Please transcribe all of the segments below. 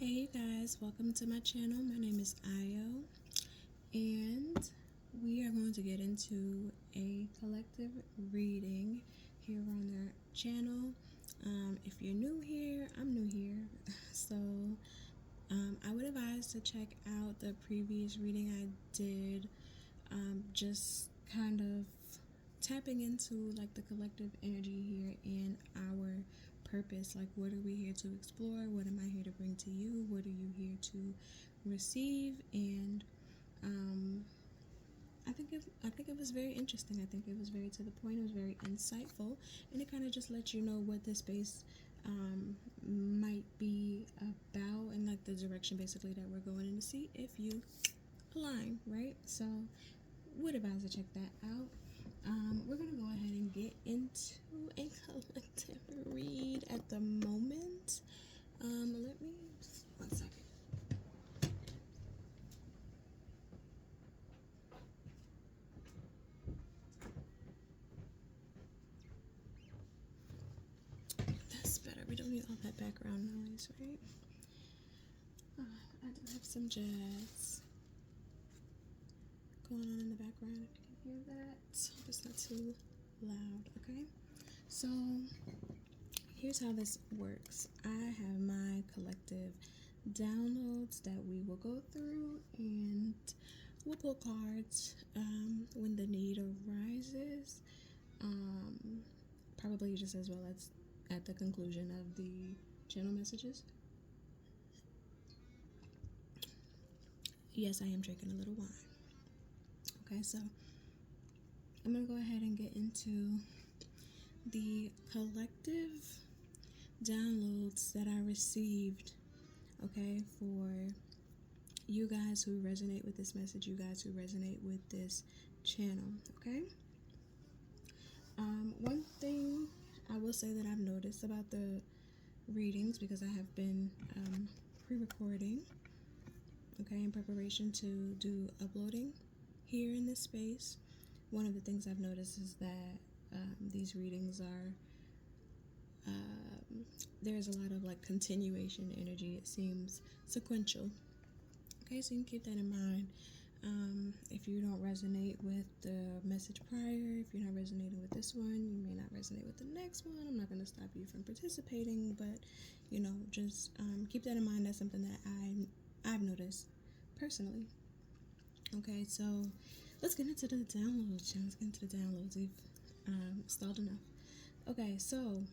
Hey guys, welcome to my channel. My name is Ayo, and we are going to get into a collective reading here on our channel. If you're new here, I'm new here, so I would advise to check out the previous reading I did, just kind of tapping into like the collective energy here and our purpose. Like, what are we here to explore? What am I here to bring to you? What are you here to receive? And I think it was very interesting. I think it was very to the point. It was very insightful, and it kind of just lets you know what this space might be about, and like the direction basically that we're going in to see if you align, right? So would advise to check that out. We're gonna go ahead and get into a collective read at the moment. Let me just 1 second. That's better. We don't need all that background noise, right? I do have some jazz going on in the background. If you can hear that, hope it's not too loud. Okay. So here's how this works. I have my collective downloads that we will go through, and we'll pull cards when the need arises, probably just as well as at the conclusion of the channel messages. Yes, I am drinking a little wine. Okay, so I'm going to go ahead and get into the collective downloads that I received, okay, for you guys who resonate with this message, you guys who resonate with this channel, okay? One thing I will say that I've noticed about the readings, because I have been pre-recording, okay, in preparation to do uploading here in this space, one of the things I've noticed is that these readings are there's a lot of like continuation energy. It seems sequential. Okay, so you can keep that in mind. If you don't resonate with the message prior, if you're not resonating with this one, you may not resonate with the next one. I'm not going to stop you from participating, but just keep that in mind. That's something that I've noticed personally. Okay, so let's get into the downloads. Let's get into the downloads. We've stalled enough. Okay, so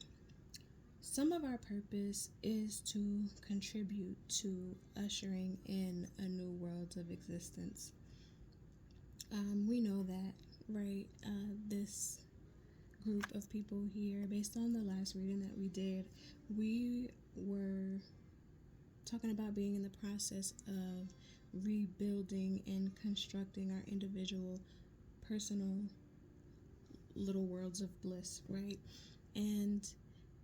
some of our purpose is to contribute to ushering in a new world of existence. We know that, right? This group of people here, based on the last reading that we did, we were talking about being in the process of rebuilding and constructing our individual, personal little worlds of bliss, right? And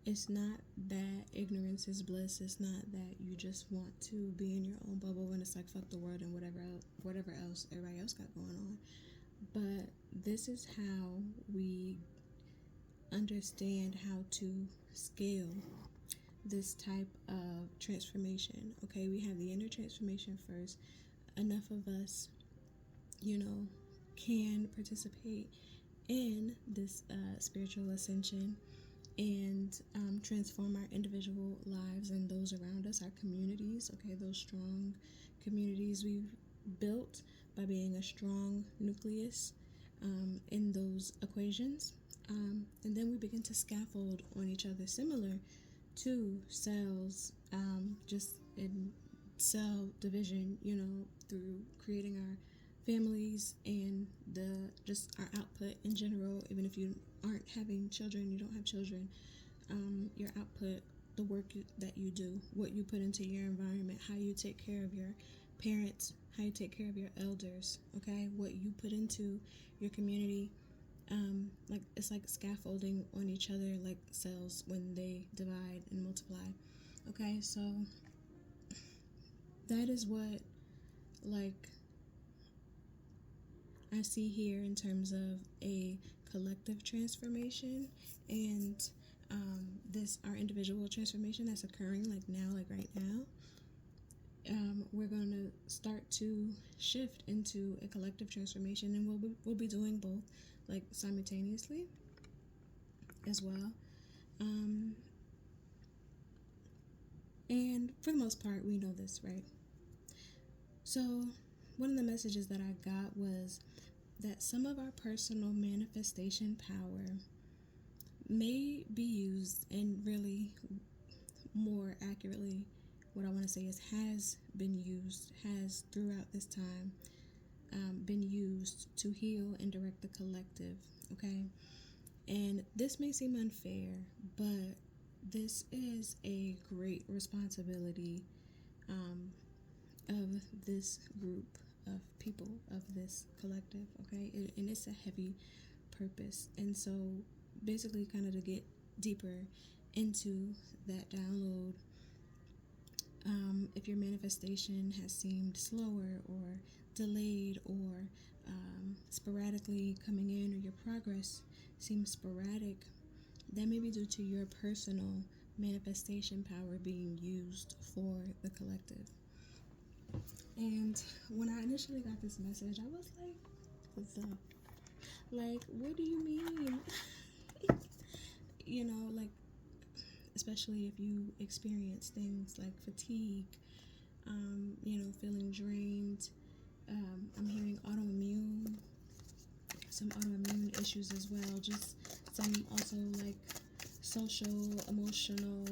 it's not that ignorance is bliss. It's not that you just want to be in your own bubble and it's like fuck the world and whatever else everybody else got going on. But this is how we understand how to scale this type of transformation. Okay, we have the inner transformation first. Enough of us, can participate in this spiritual ascension and transform our individual lives and those around us, our communities, okay, those strong communities we've built by being a strong nucleus in those equations. And then we begin to scaffold on each other, similar to cells, just in cell division, through creating our families and just our output in general. Even if you aren't having children, you don't have children, your output, the work that you do, what you put into your environment, how you take care of your parents, how you take care of your elders, okay, what you put into your community, it's like scaffolding on each other, like cells when they divide and multiply. Okay, so that is what I see here in terms of a collective transformation, and this our individual transformation that's occurring like now, like right now. we're going to start to shift into a collective transformation, and we'll be doing both, like, simultaneously as well. And for the most part, we know this, right? So one of the messages that I got was that some of our personal manifestation power may be used, and really more accurately, what I want to say is has been used, has throughout this time been used to heal and direct the collective, okay? And this may seem unfair, but this is a great responsibility of this group of people, of this collective, okay? And it's a heavy purpose. And so basically, kind of to get deeper into that download, if your manifestation has seemed slower or delayed, or sporadically coming in, or your progress seems sporadic, that may be due to your personal manifestation power being used for the collective. And when I initially got this message, I was like, what's up? Like, what do you mean? Like, especially if you experience things like fatigue, feeling drained. I'm hearing some autoimmune issues as well. Just some also like social, emotional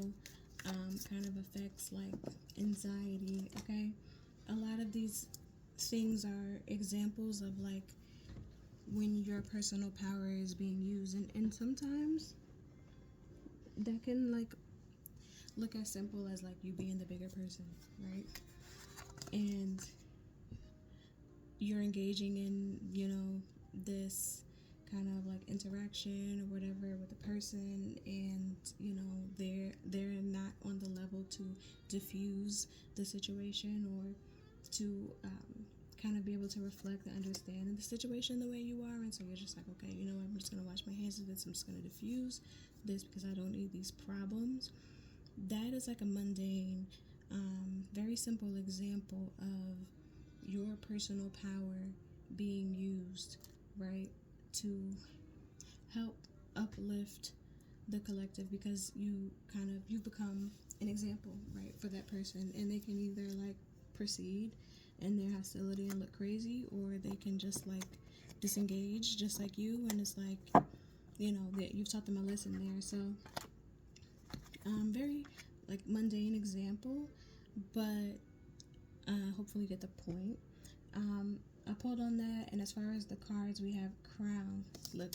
kind of effects like anxiety, okay? A lot of these things are examples of like when your personal power is being used, and sometimes that can like look as simple as like you being the bigger person, right? And you're engaging in, this kind of like interaction or whatever with the person, and they're not on the level to diffuse the situation, or to kind of be able to reflect and understand the situation the way you are. And so you're just like, okay, you know what, I'm just going to wash my hands of this. I'm just going to diffuse this because I don't need these problems. That is like a mundane, very simple example of your personal power being used, right, to help uplift the collective, because you've become an example, right, for that person, and they can either like proceed in their hostility and look crazy, or they can just like disengage just like you, and it's like, that you've taught them a lesson there. So very like mundane example, but hopefully you get the point. I pulled on that, and as far as the cards, we have Crown. Look,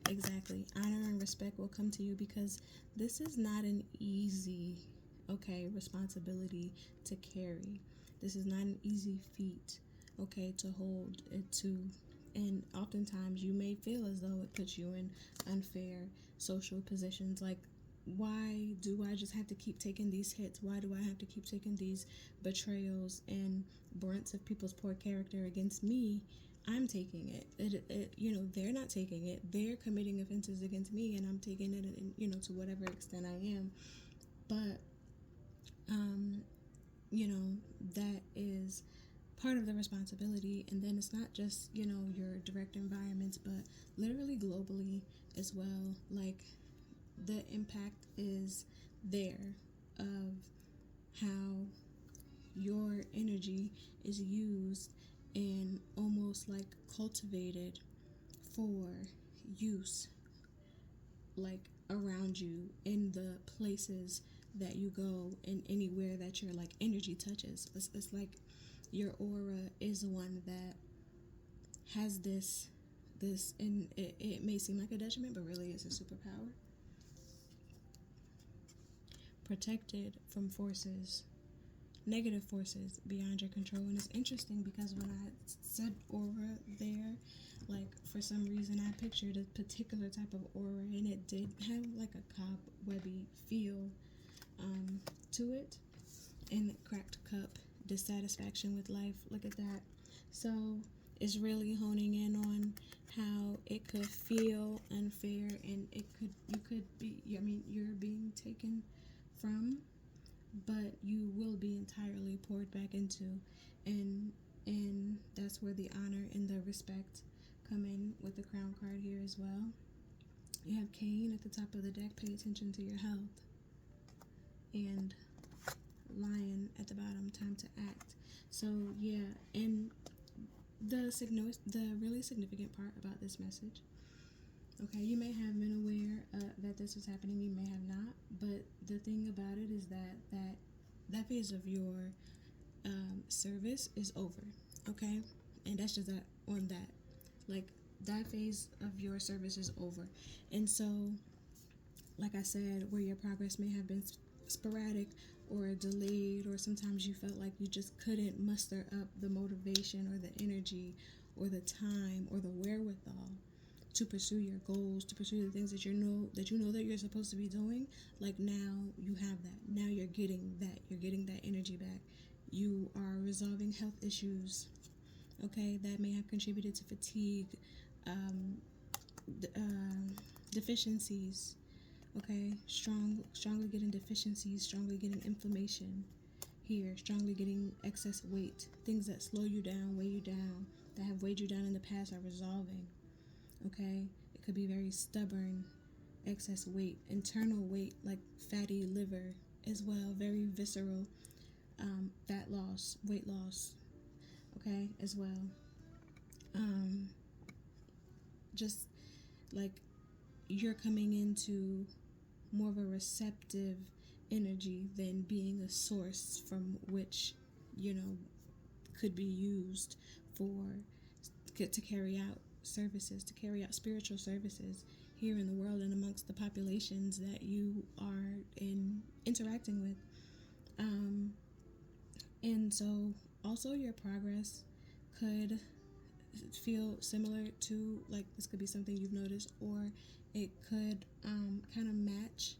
exactly. Honor and respect will come to you, because this is not an easy, responsibility to carry. This is not an easy feat, to hold it to. And oftentimes you may feel as though it puts you in unfair social positions. Like, why do I just have to keep taking these hits? Why do I have to keep taking these betrayals and brunts of people's poor character against me? I'm taking it. They're not taking it. They're committing offenses against me, and I'm taking it, and, to whatever extent I am. But, that is part of the responsibility. And then it's not just, your direct environments, but literally globally as well. Like, the impact is there of how your energy is used and almost like cultivated for use, like around you, in the places that you go, and anywhere that your like energy touches. It's like your aura is one that has this, and it may seem like a detriment, but really it's a superpower. Protected from forces, negative forces beyond your control. And it's interesting because when I said aura there, like, for some reason I pictured a particular type of aura, and it did have like a cobwebby feel to it, and cracked cup, dissatisfaction with life. Look at that. So it's really honing in on how it could feel unfair, and you could be, you're being taken from, but you will be entirely poured back into, and that's where the honor and the respect come in with the Crown card here as well. You have Cain at the top of the deck. Pay attention to your health. And Lion at the bottom. Time to act. So yeah, and the really significant part about this message. Okay, you may have been aware that this was happening. You may have not, but the thing about it is that phase of your service is over. Okay, and that's just that on that. Like, that phase of your service is over, and so, like I said, where your progress may have been sporadic or delayed, or sometimes you felt like you just couldn't muster up the motivation or the energy or the time or the wherewithal to pursue your goals, to pursue the things that you know that you're supposed to be doing. Like, now you have that. Now you're getting that energy back. You are resolving health issues, okay, that may have contributed to fatigue, deficiencies, okay, strongly getting deficiencies, strongly getting inflammation here, strongly getting excess weight, things that slow you down, weigh you down, that have weighed you down in the past are resolving, okay. It could be very stubborn excess weight, internal weight like fatty liver as well, very visceral fat loss, weight loss, okay, as well. Just like you're coming into more of a receptive energy than being a source from which, could be used to carry out services, to carry out spiritual services here in the world and amongst the populations that you are interacting with. And so also your progress could feel similar to, like, this could be something you've noticed, or it could kind of match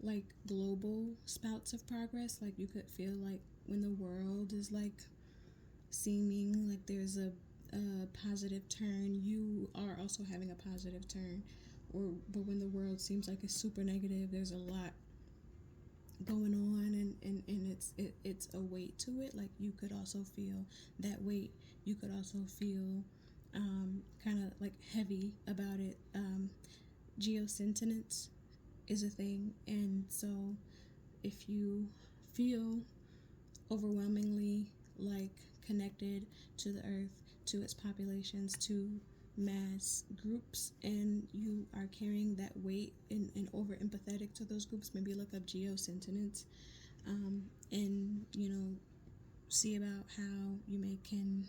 like global spouts of progress. Like, you could feel like when the world is like seeming like there's a positive turn, you are also having a positive turn. But when the world seems like it's super negative, there's a lot going on, and it's a weight to it. Like, you could also feel that weight. You could also feel kind of like heavy about it. Geosentence is a thing, and so if you feel overwhelmingly like connected to the earth, to its populations, to mass groups, and you are carrying that weight and over empathetic to those groups, maybe look up geosentence, and see about how you can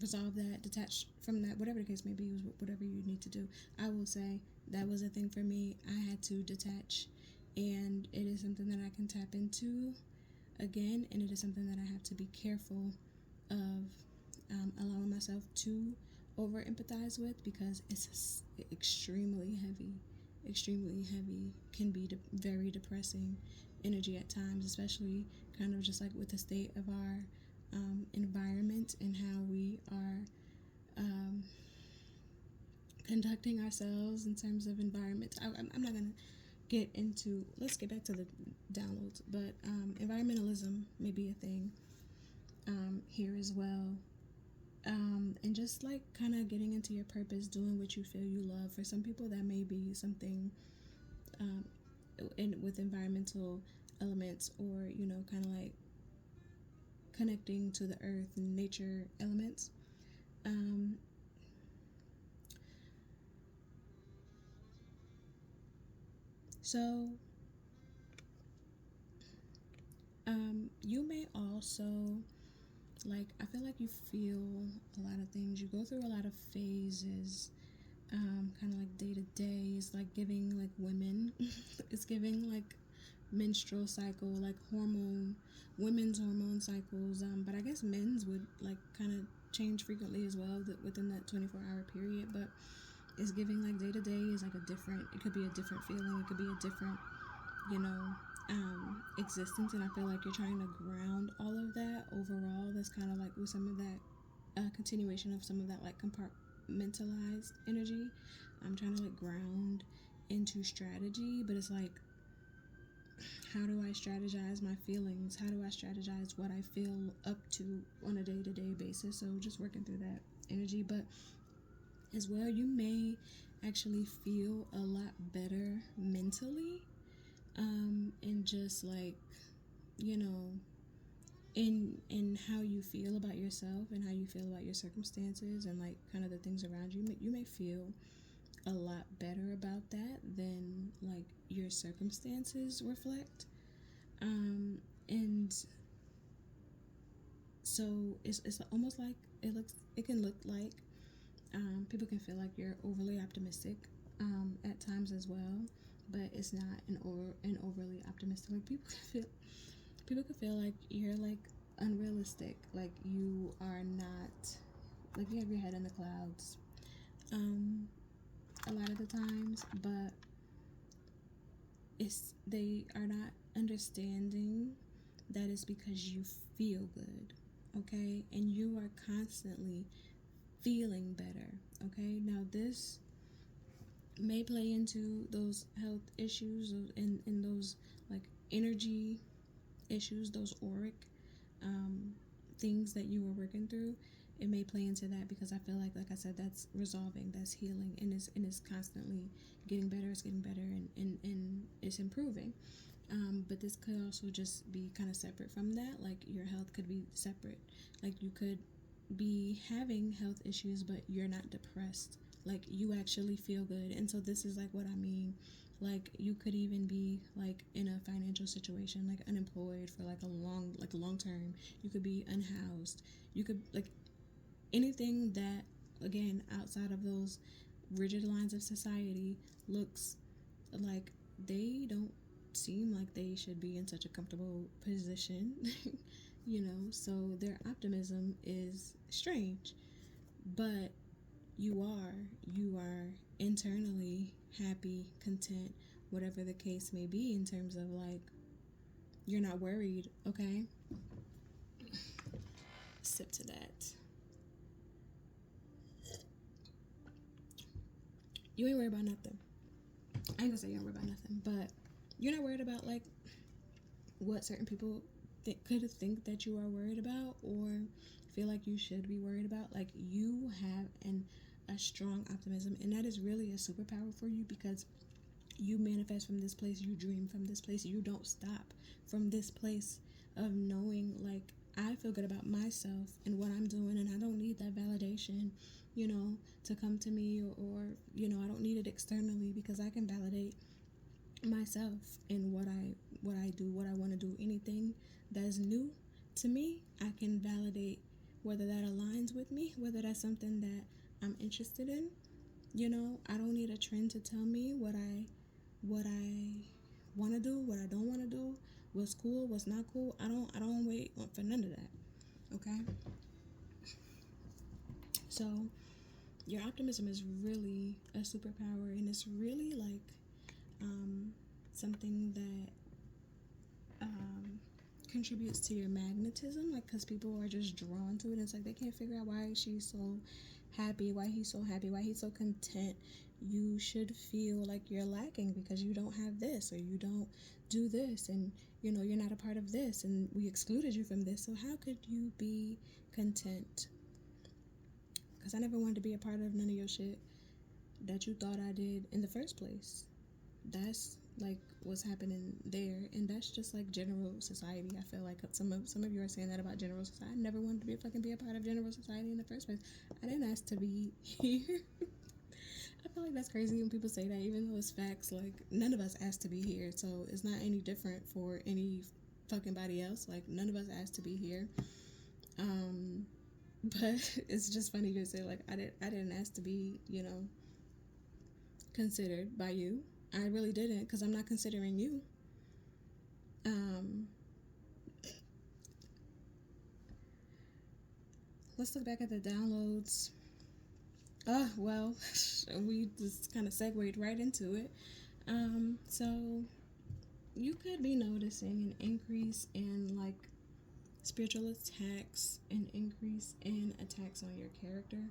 resolve that, detach from that, whatever the case may be, whatever you need to do. I will say that was a thing for me. I had to detach, and it is something that I can tap into again, and it is something that I have to be careful of allowing myself to over empathize with, because it's extremely heavy, can be very depressing energy at times, especially kind of just like with the state of our environment and how we are conducting ourselves in terms of environment. I'm not going to get into, let's get back to the downloads, but environmentalism may be a thing here as well. And just like kind of getting into your purpose, doing what you feel you love. For some people, that may be something with environmental elements, or kind of like connecting to the earth and nature elements. So you may also, like, I feel like you feel a lot of things. You go through a lot of phases, kind of like day to day. It's like giving like women, it's giving like menstrual cycle, like women's hormone cycles. But I guess men's would like kind of change frequently as well within that 24-hour period. But it's giving like day to day is like it could be a different feeling. It could be a different, existence, and I feel like you're trying to ground all of that overall. That's kind of like with some of that continuation of some of that like compartmentalized energy. I'm trying to like ground into strategy, but it's like how do I strategize my feelings? How do I strategize what I feel up to on a day-to-day basis? So just working through that energy. But as well, you may actually feel a lot better mentally, and just like, you know, in how you feel about yourself and how you feel about your circumstances and like kind of the things around you. You may feel a lot better about that than like your circumstances reflect. And so it's almost like it can look like, people can feel like you're overly optimistic at times as well, but it's not an overly optimistic. Like people can feel like you're like unrealistic, like you are not, like you have your head in the clouds a lot of the times, but they are not understanding that it's because you feel good, okay? And you are constantly feeling better, okay? Now this may play into those health issues and those like energy issues, those auric things that you were working through. It may play into that because I feel like I said, that's resolving, that's healing, and it's constantly getting better. It's getting better, and it's improving. But this could also just be kind of separate from that. Like your health could be separate. Like you could be having health issues, but you're not depressed. Like you actually feel good. And so this is like what I mean. Like you could even be like in a financial situation, like unemployed for like a long term. You could be unhoused. You could like anything that, again, outside of those rigid lines of society, looks like they don't seem like they should be in such a comfortable position. So their optimism is strange, but you are internally happy, content, whatever the case may be, in terms of like you're not worried. Okay, sip to that. You ain't worried about nothing. I ain't gonna say you don't worry about nothing, but you're not worried about like what certain people could think that you are worried about or feel like you should be worried about. Like you have a strong optimism, and that is really a superpower for you because you manifest from this place, you dream from this place, you don't stop from this place of knowing like I feel good about myself and what I'm doing, and I don't need that validation, to come to me, or I don't need it externally because I can validate myself in what I do, what I want to do. Anything that's new to me, I can validate whether that aligns with me, whether that's something that I'm interested in. I don't need a trend to tell me what I want to do, what I don't want to do, what's cool, what's not cool. I don't wait for none of that. Okay? So your optimism is really a superpower, and it's really like something that contributes to your magnetism, like because people are just drawn to it. It's like they can't figure out why she's so happy, why he's so happy, why he's so content. You should feel like you're lacking because you don't have this, or you don't do this, and you're not a part of this, and we excluded you from this. So how could you be content? Because I never wanted to be a part of none of your shit that you thought I did in the first place. That's like what's happening there, and that's just like general society. I feel like some of you are saying that about general society. I never wanted to be a part of general society in the first place. I didn't ask to be here. I feel like that's crazy when people say that, even though it's facts. Like none of us asked to be here, so it's not any different for any fucking body else. Like none of us asked to be here. But it's just funny to say like I didn't ask to be considered by you. I really didn't, because I'm not considering you. Let's look back at the downloads. Well, we just kind of segued right into it. So you could be noticing an increase in like spiritual attacks, an increase in attacks on your character,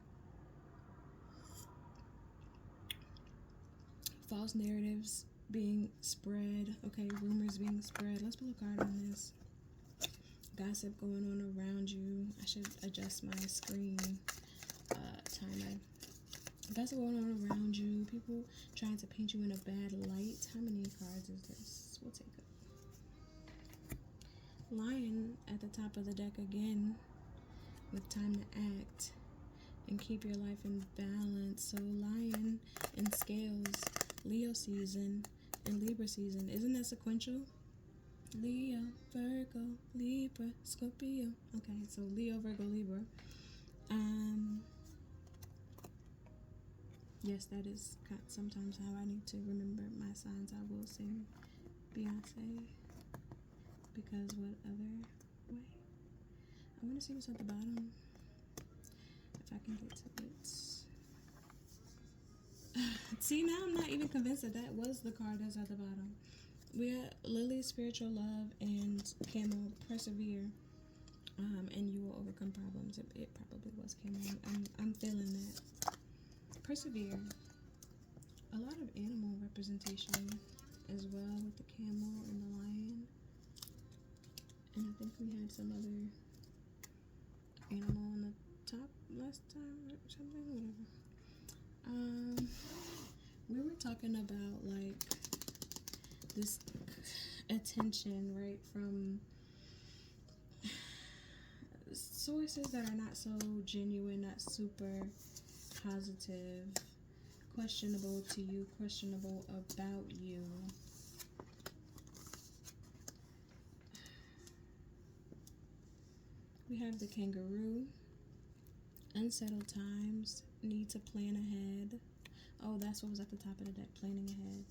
false narratives being spread. Okay, rumors being spread. Let's pull a card on this. Gossip going on around you. I should adjust my screen timer. Gossip going on around you. People trying to paint you in a bad light. How many cards is this? We'll take it. Lion at the top of the deck again, with time to act and keep your life in balance. So Lion and Scales, Leo season and Libra season. Isn't that sequential? Leo, Virgo, Libra, Scorpio. Okay, so Leo, Virgo, Libra. Yes, that is sometimes how I need to remember my signs. I will sing Beyonce, because what other way? I want to see what's at the bottom, if I can get to it. See, now I'm not even convinced that that was the card that's at the bottom. We got Lily, Spiritual Love, and Camel, Persevere, and you will overcome problems. It probably was Camel. I'm feeling that. Persevere. A lot of animal representation as well, with the camel and the lion. And I think we had some other animal on the top last time or something, whatever. We were talking about like this attention, right, from sources that are not so genuine, not super positive, questionable to you, questionable about you. We have the kangaroo, unsettled times, need to plan ahead. Oh, that's what was at the top of the deck, planning ahead,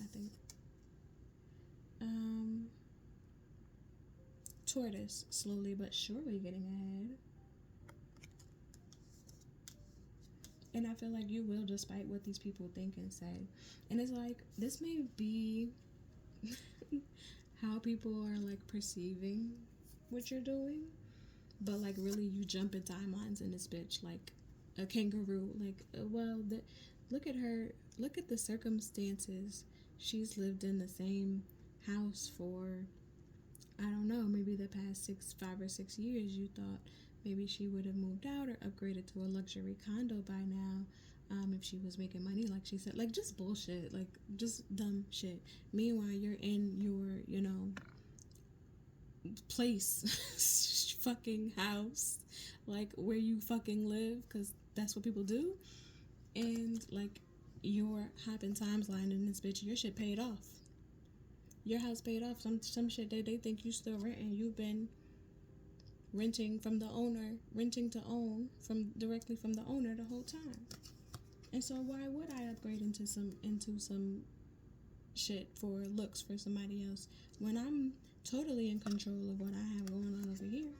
I think. Tortoise, slowly but surely getting ahead. And I feel like you will, despite what these people think and say. And it's like, this may be how people are like perceiving what you're doing, but like really you jump in timelines in this bitch like a kangaroo. Like, look at her, look at the circumstances. She's lived in the same house for, I don't know, maybe the past 5 or 6 years. You thought maybe she would have moved out or upgraded to a luxury condo by now, if she was making money, like she said. Like, just bullshit, like just dumb shit. Meanwhile, you're in your, place, fucking house, like where you fucking live, because that's what people do. And like, you're hopping timeline in this bitch. Your shit paid off. Your house paid off. Some shit that they think you still renting. You've been renting from the owner, renting to own directly from the owner the whole time. And so why would I upgrade into some shit for looks for somebody else when I'm totally in control of what I have going on over here?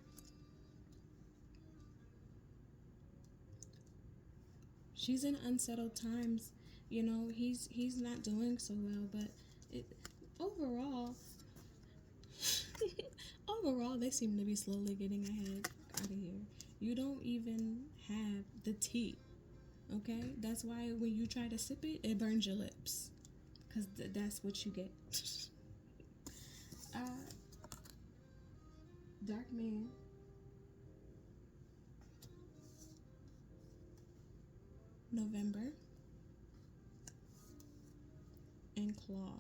She's in unsettled times. He's not doing so well, but overall, overall, they seem to be slowly getting ahead out of here. You don't even have the tea, okay? That's why when you try to sip it, it burns your lips, because that's what you get. Dark Man. November. And Claw.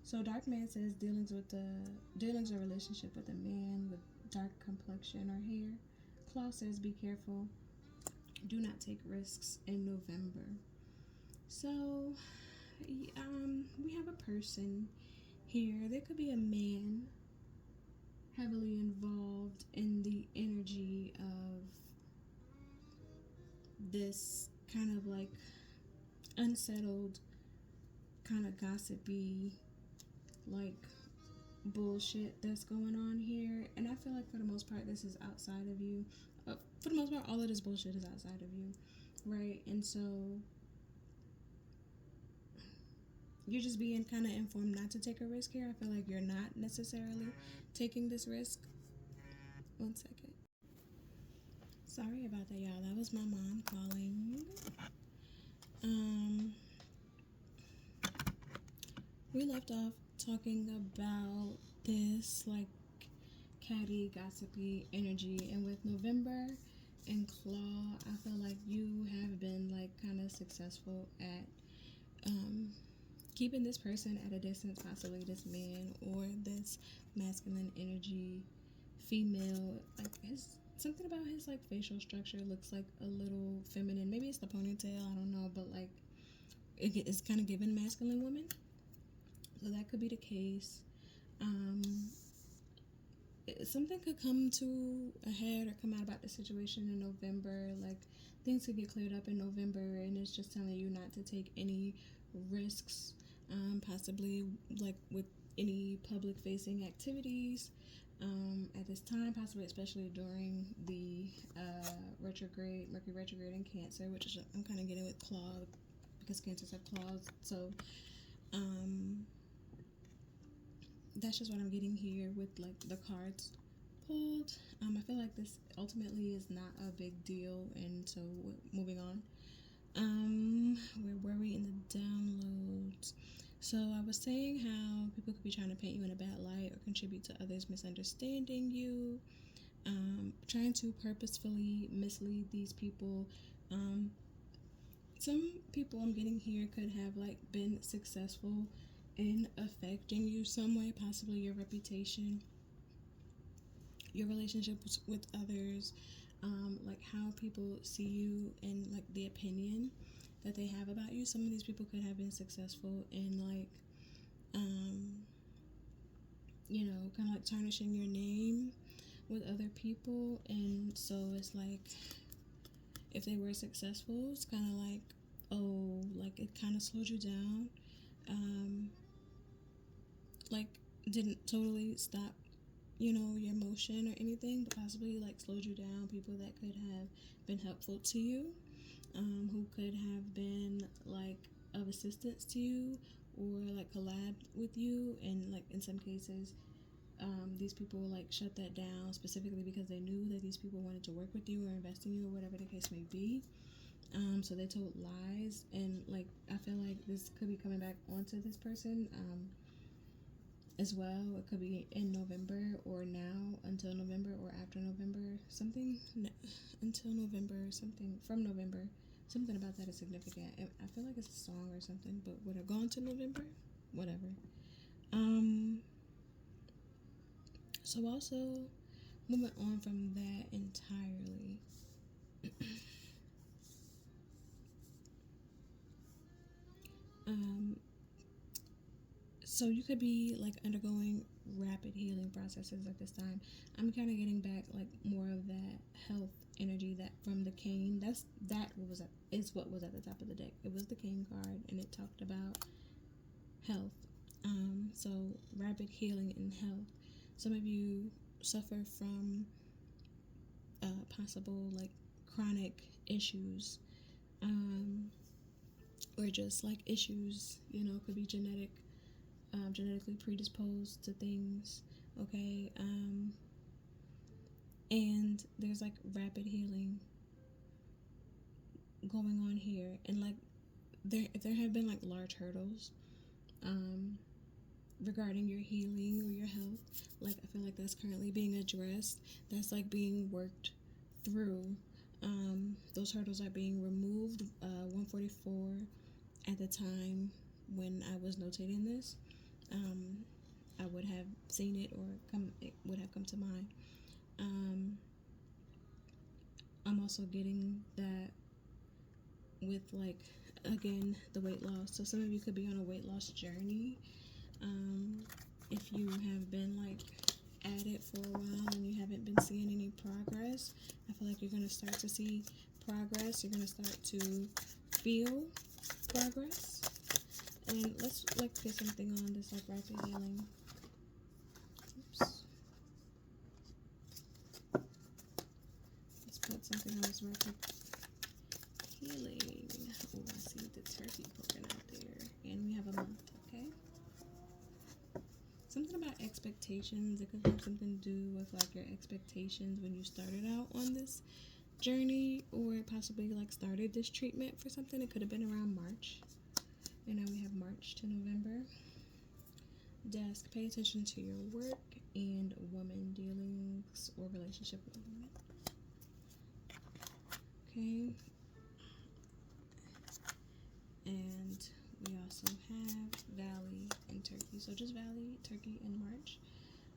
So Dark Man says dealings or relationship with a man with dark complexion or hair. Claw says be careful. Do not take risks in November. So we have a person here. There could be a man heavily involved in the energy of this kind of like unsettled, kind of gossipy, like bullshit that's going on here. And I feel like for the most part this is outside of you. For the most part, all of this bullshit is outside of you, right? And so you're just being kind of informed not to take a risk here. I feel like you're not necessarily taking this risk. 1 second. Sorry about that, y'all. That was my mom calling. We left off talking about this like catty, gossipy energy, and with November and Claw, I feel like you have been like kind of successful at um, keeping this person at a distance, possibly this man or this masculine energy female. Like his something about his like facial structure looks like a little feminine. Maybe it's the ponytail, I don't know, but like it's kind of given masculine woman. So that could be the case. Um, Something could come to a head or come out about the situation in November. Like things could get cleared up in November, and it's just telling you not to take any risks, possibly like with any public facing activities at this time, possibly especially during the retrograde, Mercury retrograde in Cancer, which is I'm kind of getting with claw because Cancers have claws. So um, that's just what I'm getting here with like the cards pulled. I feel like this ultimately is not a big deal, and so moving on. Where were we in the downloads? So I was saying how people could be trying to paint you in a bad light or contribute to others misunderstanding you, trying to purposefully mislead these people. Some people I'm getting here could have like been successful in affecting you some way, possibly your reputation, your relationships with others, like how people see you and like the opinion that they have about you. Some of these people could have been successful in like, kind of like tarnishing your name with other people, and so it's like if they were successful, it's kind of like, oh, like it kind of slowed you down. Um, like didn't totally stop your motion or anything, but possibly like slowed you down. People that could have been helpful to you, who could have been like of assistance to you or like collabed with you, and like in some cases these people like shut that down specifically because they knew that these people wanted to work with you or invest in you or whatever the case may be. So they told lies, and like I feel like this could be coming back onto this person as well. It could be in November or now until November or after November. Until November, something from November. Something about that is significant. I feel like it's a song or something, but would have gone to November? Whatever. So also moving on from that entirely. So you could be like undergoing rapid healing processes at this time. I'm kind of getting back like more of that health energy that from the cane. Is what was at the top of the deck. It was the cane card, and it talked about health. So rapid healing and health. Some of you suffer from possible like chronic issues, or just like issues. Could be genetically predisposed to things. Okay, and there's like rapid healing going on here, and like if there have been like large hurdles regarding your healing or your health, like I feel like that's currently being addressed. That's like being worked through. Those hurdles are being removed. 144 at the time when I was notating this, I would have seen it, or it would have come to mind. I'm also getting that with like, again, the weight loss. So some of you could be on a weight loss journey. If you have been like at it for a while and you haven't been seeing any progress, I feel like you're going to start to see progress. You're going to start to feel progress. And let's like get something on this like rapid healing. Oops. Let's put something on this rapid healing. Oh, I see the turkey poking out there. And we have a month, okay? Something about expectations. It could have something to do with like your expectations when you started out on this journey, or possibly like started this treatment for something. It could have been around March. And now we have March to November. Desk, pay attention to your work and woman dealings or relationship with a woman. Okay. And we also have Valley and Turkey. So just Valley, Turkey, and March.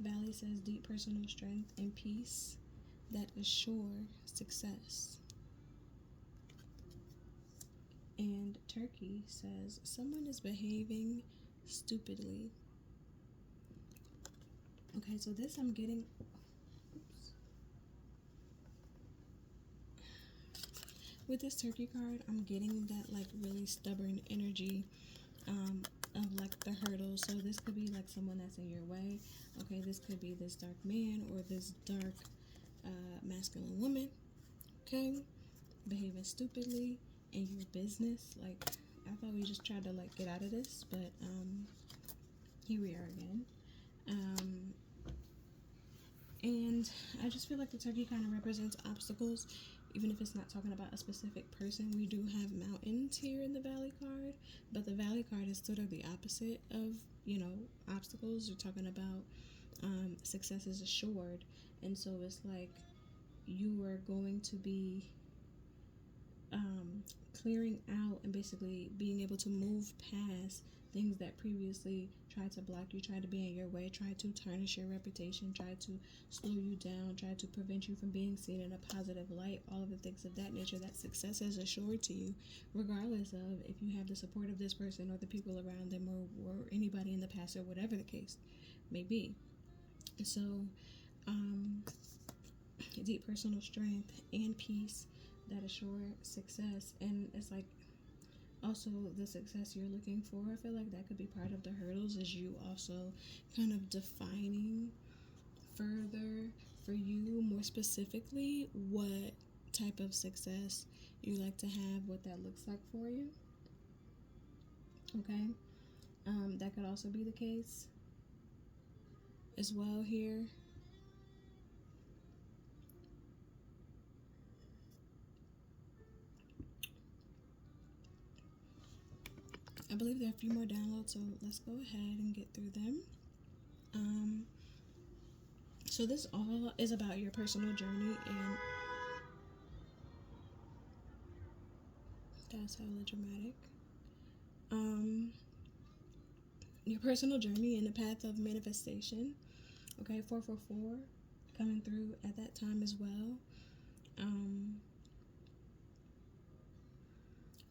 Valley says deep personal strength and peace that assure success. And Turkey says someone is behaving stupidly. Okay, so this I'm getting. Oops. With this Turkey card, I'm getting that like really stubborn energy of like the hurdle. So this could be like someone that's in your way. Okay, this could be this dark man or this dark masculine woman. Okay, behaving stupidly in your business. Like, I thought we just tried to like get out of this, but here we are again. And I just feel like the turkey kind of represents obstacles, even if it's not talking about a specific person. We do have mountains here in the Valley card, but the Valley card is sort of the opposite of, obstacles. We're talking about success is assured, and so it's like you are going to be clearing out and basically being able to move past things that previously tried to block you, tried to be in your way, tried to tarnish your reputation, tried to slow you down, tried to prevent you from being seen in a positive light, all of the things of that nature. That success is assured to you, regardless of if you have the support of this person or the people around them or anybody in the past or whatever the case may be. So, deep personal strength and peace that assure success. And it's like also the success you're looking for. I feel like that could be part of the hurdles, is you also kind of defining further for you more specifically what type of success you like to have, what that looks like for you. Okay, that could also be the case as well here. I believe there are a few more downloads, so let's go ahead and get through them. So this all is about your personal journey, and that's hella dramatic. Your personal journey in the path of manifestation. Okay, 444 coming through at that time as well.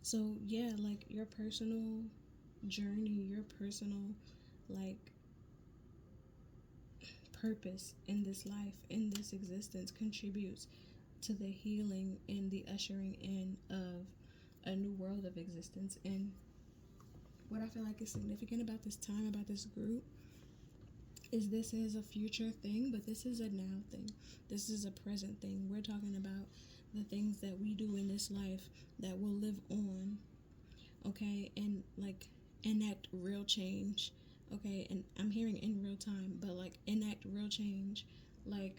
So yeah, like your personal journey, your personal like purpose in this life, in this existence, contributes to the healing and the ushering in of a new world of existence. And what I feel like is significant about this time, about this group, is this is a future thing, but this is a now thing. This is a present thing. We're talking about the things that we do in this life that will live on, okay, and like enact real change, okay. And I'm hearing in real time, but like enact real change. Like,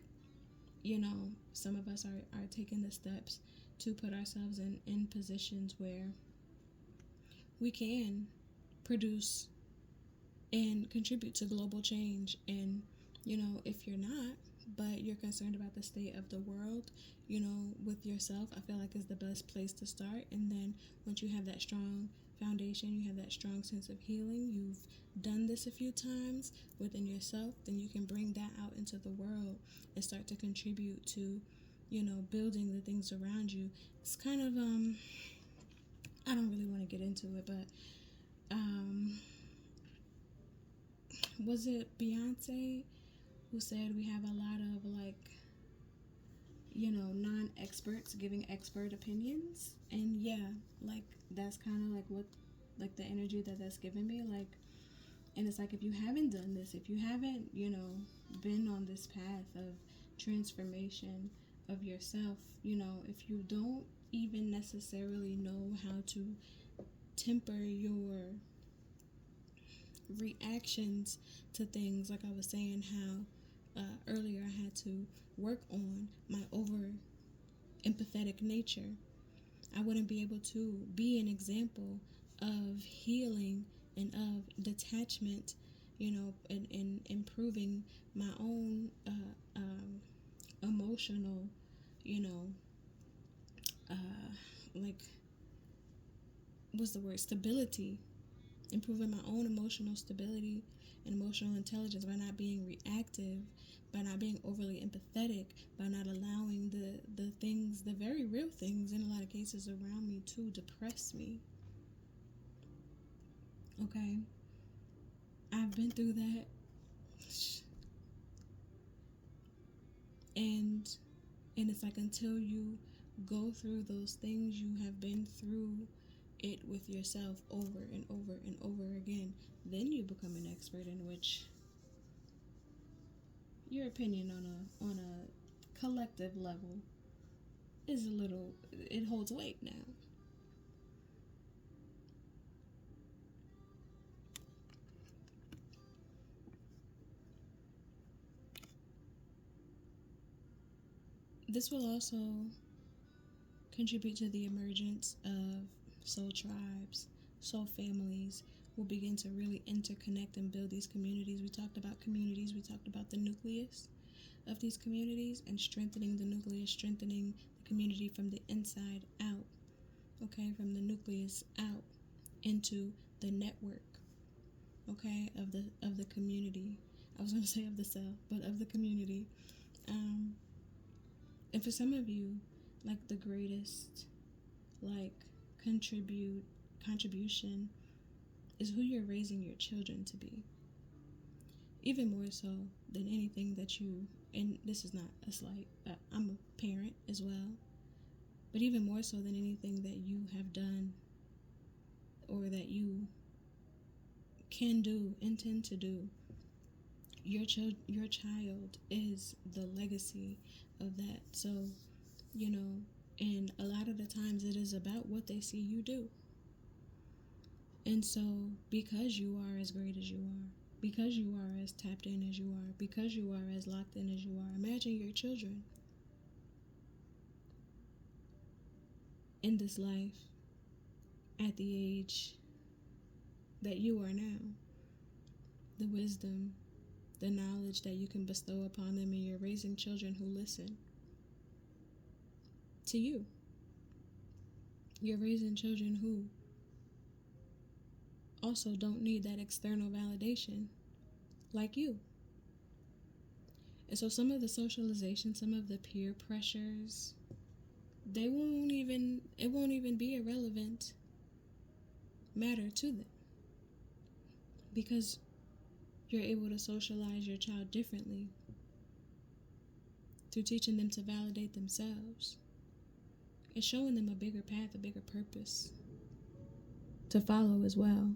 some of us are taking the steps to put ourselves in positions where we can produce and contribute to global change. And if you're not, but you're concerned about the state of the world, with yourself, I feel like is the best place to start. And then once you have that strong foundation, you have that strong sense of healing, you've done this a few times within yourself, then you can bring that out into the world and start to contribute to building the things around you. It's kind of I don't really want to get into it, but was it Beyonce who said we have a lot of like non-experts giving expert opinions? And yeah, like that's kind of like what, like the energy that's given me. Like, and it's like, if you haven't done this, if you haven't been on this path of transformation of yourself, if you don't even necessarily know how to temper your reactions to things, like I was saying how earlier I had to work on my over empathetic nature, I wouldn't be able to be an example of healing and of detachment, in improving my own emotional, you know, like, what's the word? Stability. Improving my own emotional stability and emotional intelligence by not being reactive, by not being overly empathetic, by not allowing the things, the very real things in a lot of cases around me to depress me. Okay? I've been through that. And it's like, until you go through those things, you have been through it with yourself over and over and over again, then you become an expert, in which your opinion on a collective level is a little, it holds weight now. This will also contribute to the emergence of soul tribes, soul families will begin to really interconnect and build these communities. We talked about communities, we talked about the nucleus of these communities, and strengthening the nucleus, strengthening the community from the inside out. Okay, from the nucleus out into the network, okay, of the community. I was going to say of the cell, but of the community. And for some of you, like, the greatest, like, contribution is who you're raising your children to be. Even more so than anything that you, and this is not a slight, I'm a parent as well, but even more so than anything that you have done or that you can do, intend to do, your child is the legacy of that. So, and a lot of the times it is about what they see you do. And so, because you are as great as you are, because you are as tapped in as you are, because you are as locked in as you are, imagine your children in this life at the age that you are now. The wisdom, the knowledge that you can bestow upon them, and you're raising children who listen to you. You're raising children who also don't need that external validation like you. And so some of the socialization, some of the peer pressures, it won't even be a relevant matter to them, because you're able to socialize your child differently through teaching them to validate themselves and showing them a bigger path, a bigger purpose to follow as well.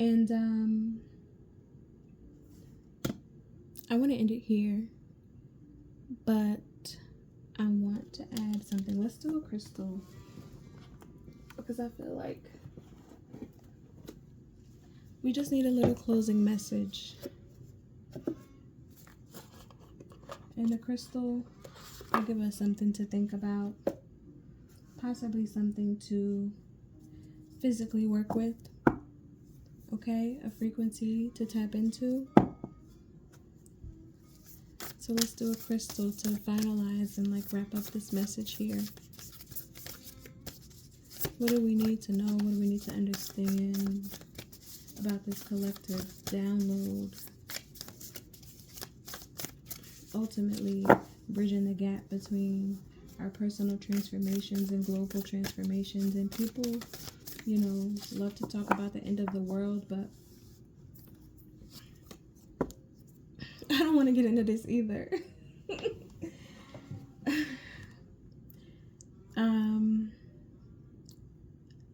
And I want to end it here, but I want to add something. Let's do a crystal, because I feel like we just need a little closing message. And the crystal will give us something to think about, possibly something to physically work with, okay? A frequency to tap into. So let's do a crystal to finalize and wrap up this message here. What do we need to know? What do we need to understand about this collective download? Ultimately, bridging the gap between our personal transformations and global transformations. And people, love to talk about the end of the world, but I don't want to get into this either.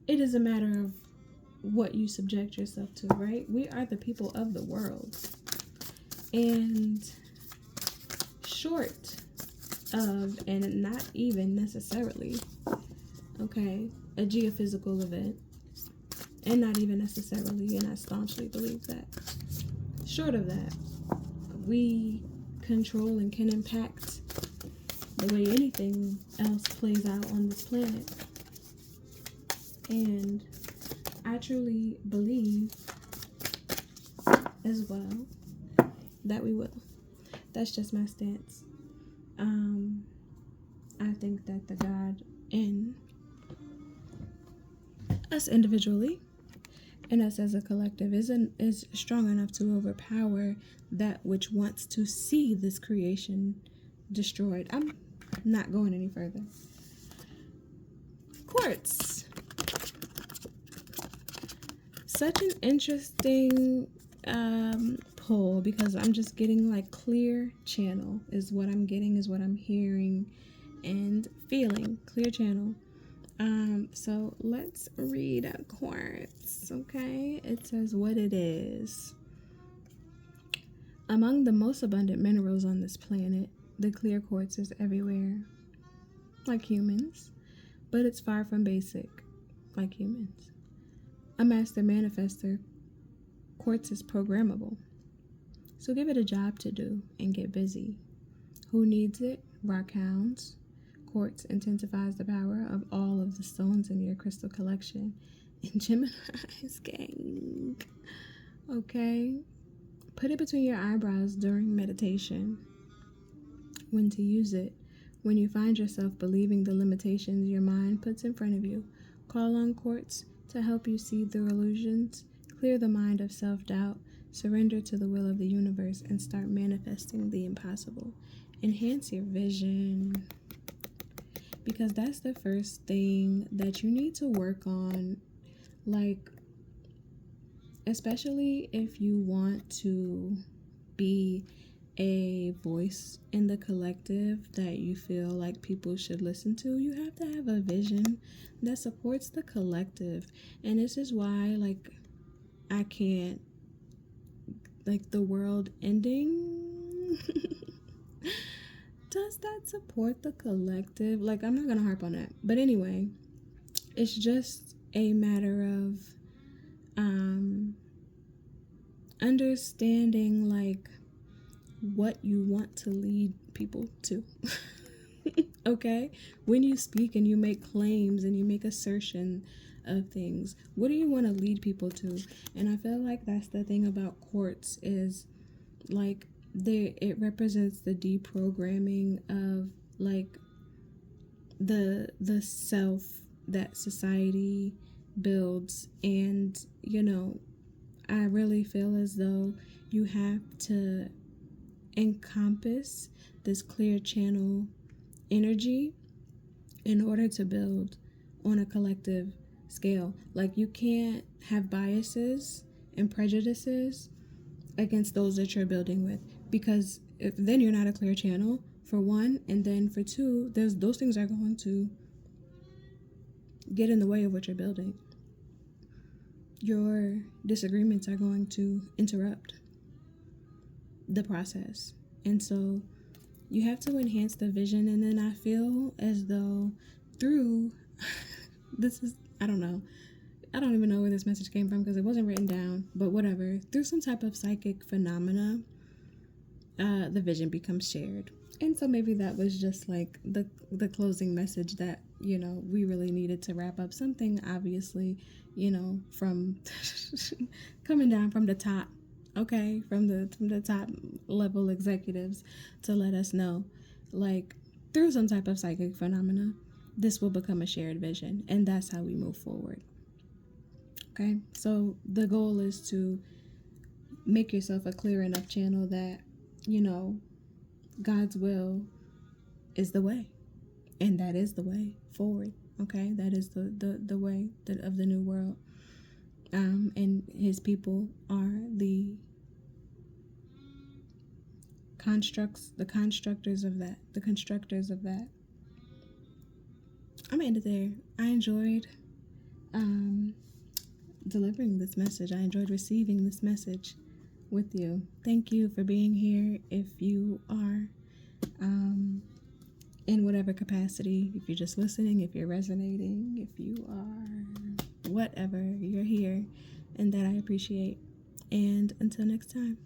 It is a matter of what you subject yourself to, right? We are the people of the world. And short of, and not even necessarily, okay, a geophysical event, and not even necessarily, and I staunchly believe that, short of that, we control and can impact the way anything else plays out on this planet. And I truly believe as well, that we will. That's just my stance. I think that the God in us individually and us as a collective is strong enough to overpower that which wants to see this creation destroyed. I'm not going any further. Quartz. Such an interesting pull, because I'm just getting like clear channel is what I'm getting, is what I'm hearing and feeling. Clear channel. So let's read quartz, okay? It says what it is. Among the most abundant minerals on this planet, the clear quartz is everywhere, like humans, but it's far from basic, like humans. A master manifester, quartz is programmable. So give it a job to do and get busy. Who needs it? Rockhounds. Quartz intensifies the power of all of the stones in your crystal collection. And Gemini's gang. Okay? Put it between your eyebrows during meditation. When to use it. When you find yourself believing the limitations your mind puts in front of you, call on quartz to help you see through illusions, clear the mind of self-doubt, surrender to the will of the universe, and start manifesting the impossible. Enhance your vision. Because that's the first thing that you need to work on, like, especially if you want to be a voice in the collective that you feel like people should listen to. You have to have a vision that supports the collective. And this is why, like, I can't, like, the world ending does that support the collective? Like, I'm not gonna harp on that, but anyway, it's just a matter of understanding, like, what you want to lead people to. Okay? When you speak and you make claims and you make assertion of things, what do you want to lead people to? And I feel like that's the thing about quartz, is like it represents the deprogramming of like the self that society builds. And you know, I really feel as though you have to encompass this clear channel energy in order to build on a collective scale. Like, you can't have biases and prejudices against those that you're building with, because if then you're not a clear channel, for one, and then for two, those things are going to get in the way of what you're building. Your disagreements are going to interrupt the process. And so you have to enhance the vision. And then I feel as though through this is, I don't even know where this message came from because it wasn't written down, but whatever, through some type of psychic phenomena, the vision becomes shared. And so maybe that was just like the closing message that, you know, we really needed to wrap up something, obviously, you know, from coming down from the top, okay, from the top level executives, to let us know, like, through some type of psychic phenomena, this will become a shared vision, and that's how we move forward. Okay, so the goal is to make yourself a clear enough channel that, you know, God's will is the way, and that is the way forward. Okay, that is the way of the new world, and his people are the constructors of that. I'm gonna end it there. I enjoyed delivering this message. I enjoyed receiving this message with you. Thank you for being here. If you are in whatever capacity, if you're just listening, if you're resonating, if you are whatever, you're here, and that I appreciate. And until next time.